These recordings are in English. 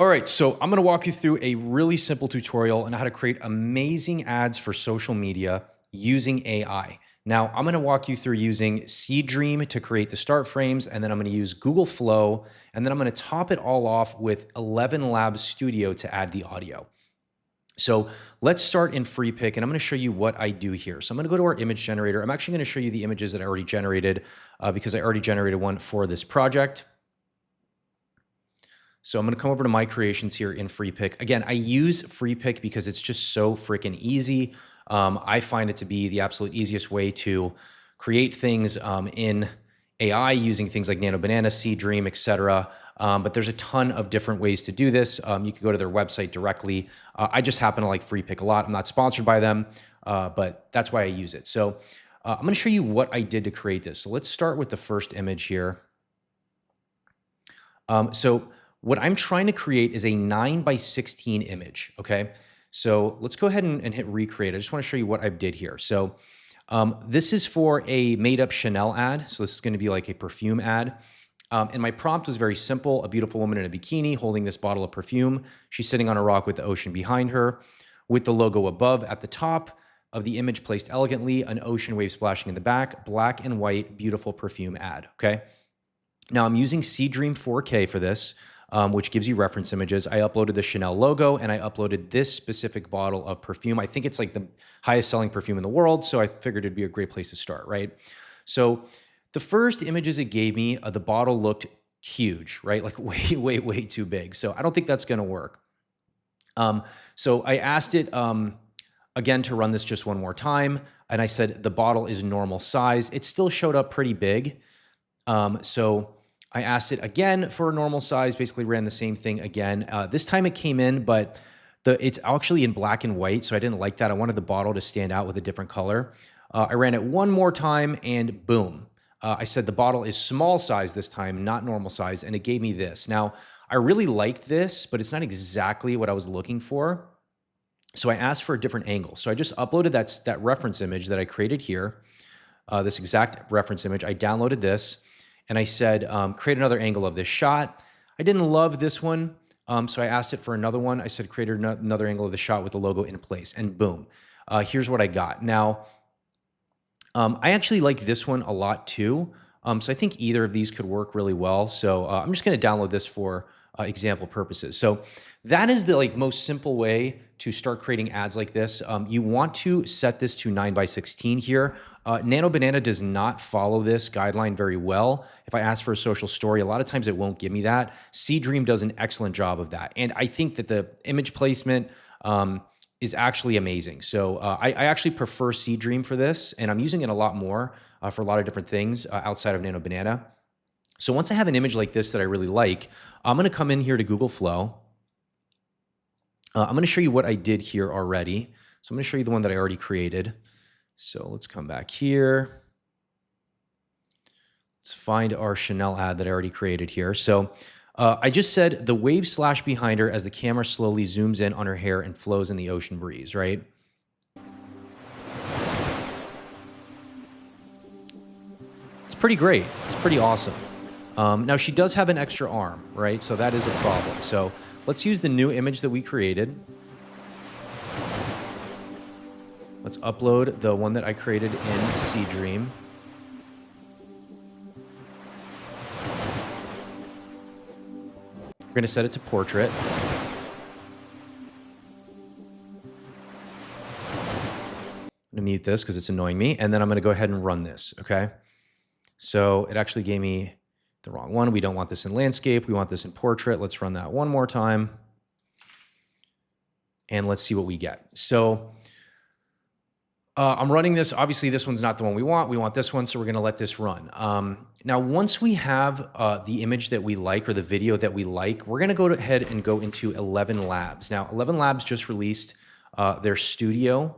All right, so I'm gonna walk you through a really simple tutorial on how to create amazing ads for social media using AI. Now, I'm gonna walk you through using Seedream to create the start frames, and then I'm gonna use Google Flow, and then I'm gonna top it all off with 11 Labs Studio to add the audio. So let's start in FreePic, and I'm gonna show you what I do here. So I'm gonna go to our image generator. I'm actually gonna show you the images that I already generated because I already generated one for this project. So I'm going to come over to my creations here in FreePic. Again, I use FreePic because it's just so freaking easy. I find it to be the absolute easiest way to create things in AI using things like Nano Banana, Seedream, etc. But there's a ton of different ways to do this. You can go to their website directly. I just happen to like FreePic a lot. I'm not sponsored by them, but that's why I use it. So I'm going to show you what I did to create this. So let's start with the first image here. So what I'm trying to create is a 9:16 image, okay? So let's go ahead and hit recreate. I just wanna show you what I did here. So this is for a made-up Chanel ad. So this is gonna be like a perfume ad. And my prompt was very simple: a beautiful woman in a bikini holding this bottle of perfume. She's sitting on a rock with the ocean behind her, with the logo above at the top of the image placed elegantly, an ocean wave splashing in the back, black and white, beautiful perfume ad, okay? Now I'm using Seedream 4K for this, which gives you reference images. I uploaded the Chanel logo and I uploaded this specific bottle of perfume. I think it's like the highest selling perfume in the world, so I figured it'd be a great place to start, right? So the first images it gave me, the bottle looked huge, right? Like way too big. So I don't think that's gonna work. So I asked it again to run this just one more time, and I said the bottle is normal size. It still showed up pretty big. So I asked it again for a normal size, basically ran the same thing again. This time it came in, but it's actually in black and white, so I didn't like that. I wanted the bottle to stand out with a different color. I ran it one more time, and boom. I said the bottle is small size this time, not normal size, and it gave me this. Now, I really liked this, but it's not exactly what I was looking for. So I asked for a different angle. So I just uploaded that reference image that I created here, this exact reference image. I downloaded this. And I said, create another angle of this shot. I didn't love this one, so I asked it for another one. I said, create another angle of the shot with the logo in place, and boom. Here's what I got. Now, I actually like this one a lot too, so I think either of these could work really well. So I'm just going to download this for example purposes. So that is the most simple way to start creating ads like this. You want to set this to 9:16 here. Nano Banana does not follow this guideline very well. If I ask for a social story, a lot of times it won't give me that. Seedream does an excellent job of that. And I think that the image placement is actually amazing. So I actually prefer Seedream for this, and I'm using it a lot more for a lot of different things outside of Nano Banana. So once I have an image like this that I really like, I'm gonna come in here to Google Flow. I'm gonna show you what I did here already. So I'm gonna show you the one that I already created. So let's come back here. Let's find our Chanel ad that I already created here. So I just said the wave slash behind her as the camera slowly zooms in on her hair and flows in the ocean breeze, right? It's pretty great. It's pretty awesome. Now she does have an extra arm, right? So that is a problem. So let's use the new image that we created. Let's upload the one that I created in Seedream. We're going to set it to portrait. I'm going to mute this because it's annoying me. And then I'm going to go ahead and run this, okay? So it actually gave me the wrong one. We don't want this in landscape. We want this in portrait. Let's run that one more time. And let's see what we get. So I'm running this. Obviously, this one's not the one we want. We want this one, so we're going to let this run. Now, once we have the image that we like or the video that we like, we're going to go ahead and go into 11 Labs. Now, 11 Labs just released their studio.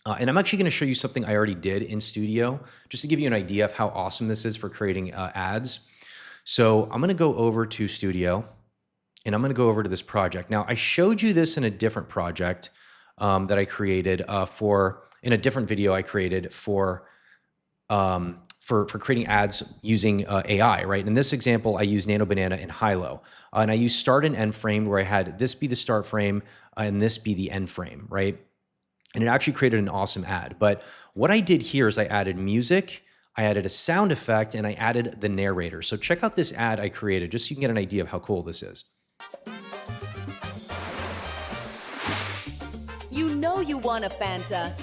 And I'm actually going to show you something I already did in Studio, just to give you an idea of how awesome this is for creating ads. So I'm going to go over to Studio, and I'm going to go over to this project. Now, I showed you this in a different project that I created in a different video I created for for creating ads using AI, right? In this example, I use Nano Banana and Hilo, and I use start and end frame where I had this be the start frame and this be the end frame, right? And it actually created an awesome ad. But what I did here is I added music, I added a sound effect, and I added the narrator. So check out this ad I created just so you can get an idea of how cool this is. You know you want a Fanta.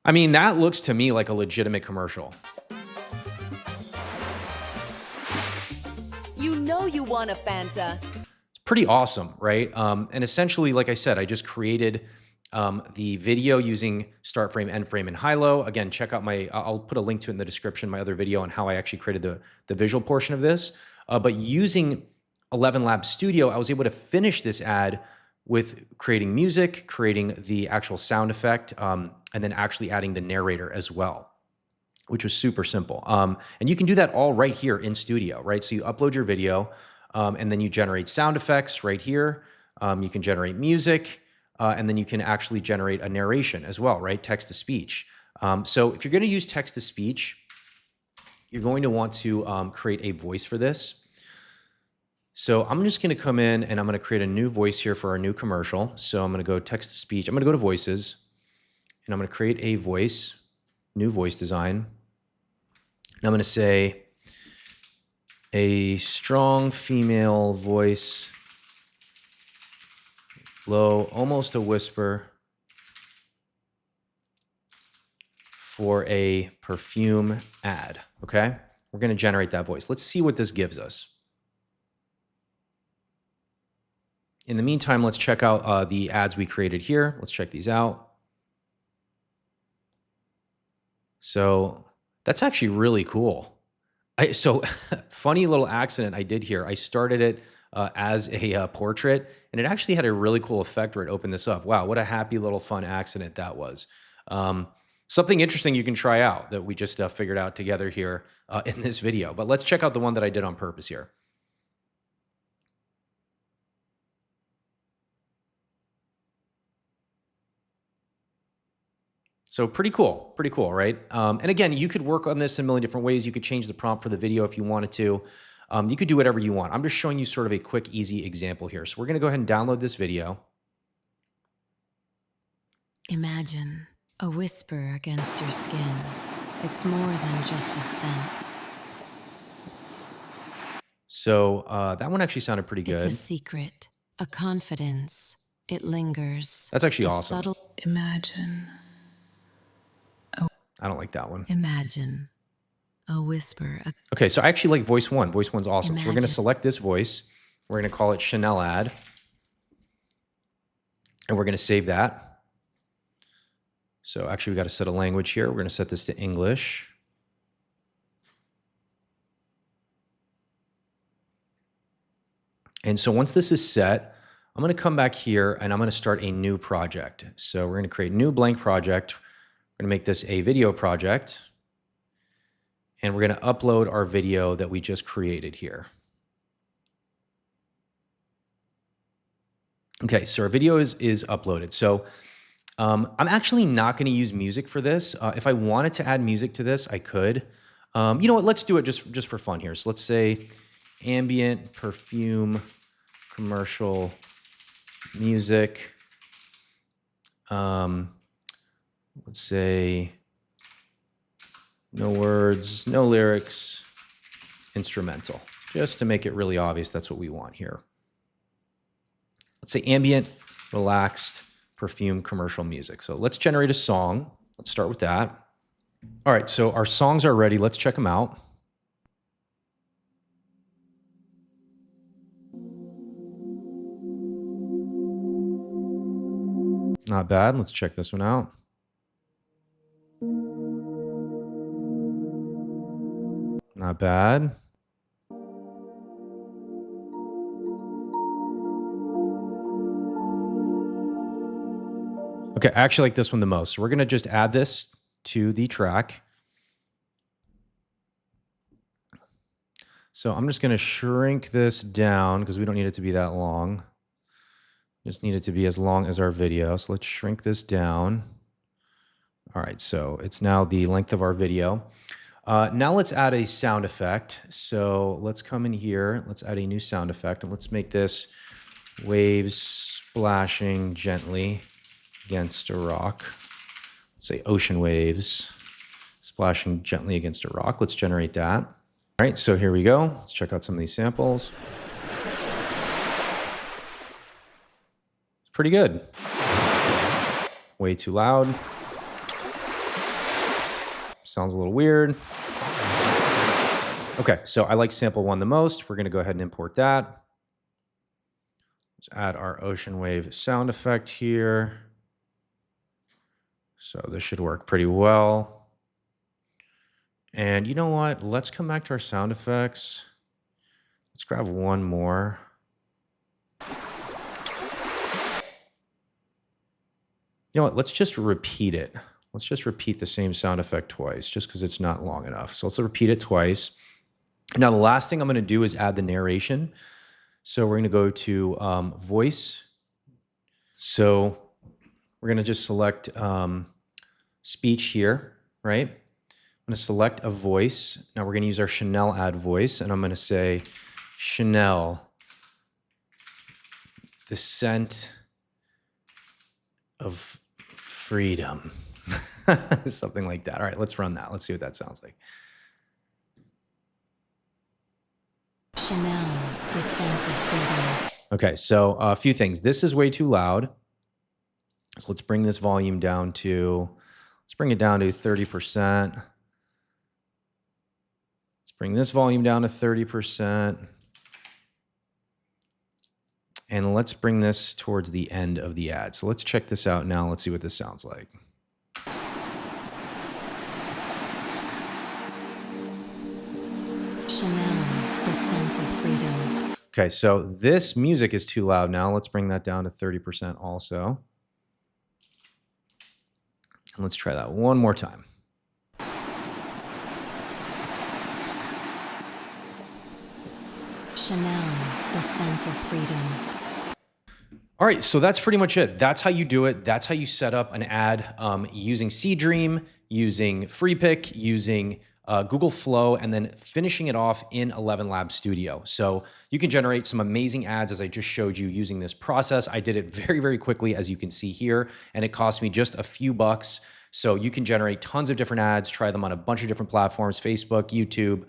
I mean, that looks to me like a legitimate commercial. You know you want a Fanta. It's pretty awesome, right? And essentially, like I said, I just created the video using start frame, end frame, and high-low. Again, check out I'll put a link to it in the description, my other video on how I actually created the visual portion of this. But using 11 Labs Studio, I was able to finish this ad with creating music, creating the actual sound effect, and then actually adding the narrator as well, which was super simple. And you can do that all right here in Studio, right? So you upload your video, and then you generate sound effects right here. You can generate music, and then you can actually generate a narration as well, right? Text to speech. So if you're going to use text to speech, you're going to want to create a voice for this. So I'm just going to come in and I'm going to create a new voice here for our new commercial. So I'm going to go text to speech. I'm going to go to voices and I'm going to create a voice, new voice design. And I'm going to say a strong female voice, low, almost a whisper, for a perfume ad. Okay. We're going to generate that voice. Let's see what this gives us. In the meantime, let's check out the ads we created here. Let's check these out. So that's actually really cool. So funny little accident I did here. I started it as a portrait, and it actually had a really cool effect where it opened this up. Wow, what a happy little fun accident that was. Something interesting you can try out that we just figured out together here in this video. But let's check out the one that I did on purpose here. So pretty cool, right? And again, you could work on this in a million different ways. You could change the prompt for the video if you wanted to. You could do whatever you want. I'm just showing you sort of a quick, easy example here. So we're going to go ahead and download this video. Imagine a whisper against your skin. It's more than just a scent. So that one actually sounded pretty good. It's a secret, a confidence. It lingers. That's actually a awesome. Subtle. Imagine. I don't like that one. Imagine a whisper. Okay, so I actually like voice one. Voice one's awesome. So we're going to Imagine. select this voice. We're going to call it Chanel ad. And we're going to save that. So actually, we got to set a language here. We're going to set this to English. And so once this is set, I'm going to come back here and I'm going to start a new project. So we're going to create a new blank project. We're going to make this a video project. And we're going to upload our video that we just created here. Okay, so our video is uploaded. So I'm actually not going to use music for this. If I wanted to add music to this, I could. You know what? Let's do it just for fun here. So let's say ambient perfume commercial music. Let's say no words, no lyrics, instrumental. Just to make it really obvious, that's what we want here. Let's say ambient, relaxed, perfume commercial music. So let's generate a song. Let's start with that. All right, so our songs are ready. Let's check them out. Not bad. Let's check this one out. Not bad. Okay, I actually like this one the most. So we're going to just add this to the track. So I'm just going to shrink this down because we don't need it to be that long. Just need it to be as long as our video. So let's shrink this down. All right, so it's now the length of our video. Now let's add a sound effect. So let's come in here. Let's add a new sound effect, and let's make this waves splashing gently against a rock. Let's say ocean waves splashing gently against a rock. Let's generate that. All right, so here we go. Let's check out some of these samples. It's pretty good. Way too loud. Sounds a little weird. Okay, so I like sample 1 the most. We're going to go ahead and import that. Let's add our ocean wave sound effect here. So this should work pretty well. And you know what? Let's come back to our sound effects. Let's grab one more. You know what? Let's just repeat it. Let's just repeat the same sound effect twice, just because it's not long enough. So let's repeat it twice. Now, the last thing I'm going to do is add the narration. So we're going to go to voice. So we're going to just select speech here, right? I'm going to select a voice. Now we're going to use our Chanel add voice, and I'm going to say, Chanel, the scent of freedom. Something like that. All right, let's run that. Let's see what that sounds like. Chanel, the scent of freedom. Okay, so a few things. This is way too loud. So let's bring this volume down to, let's bring it down to 30%. Let's bring this volume down to 30%. And let's bring this towards the end of the ad. So let's check this out now. Let's see what this sounds like. Chanel, the scent of freedom. Okay, so this music is too loud now. Let's bring that down to 30% also. And let's try that one more time. Chanel, the scent of freedom. All right, so that's pretty much it. That's how you do it. That's how you set up an ad using Seedream, using FreePick, using Google Flow, and then finishing it off in 11 Labs Studio. So you can generate some amazing ads as I just showed you using this process. I did it very, very quickly, as you can see here, and it cost me just a few bucks. So you can generate tons of different ads, try them on a bunch of different platforms, Facebook, YouTube.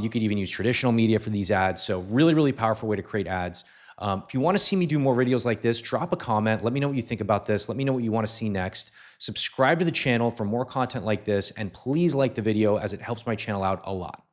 You could even use traditional media for these ads. So really, really powerful way to create ads. If you want to see me do more videos like this, drop a comment. Let me know what you think about this. Let me know what you want to see next. Subscribe to the channel for more content like this, and please like the video as it helps my channel out a lot.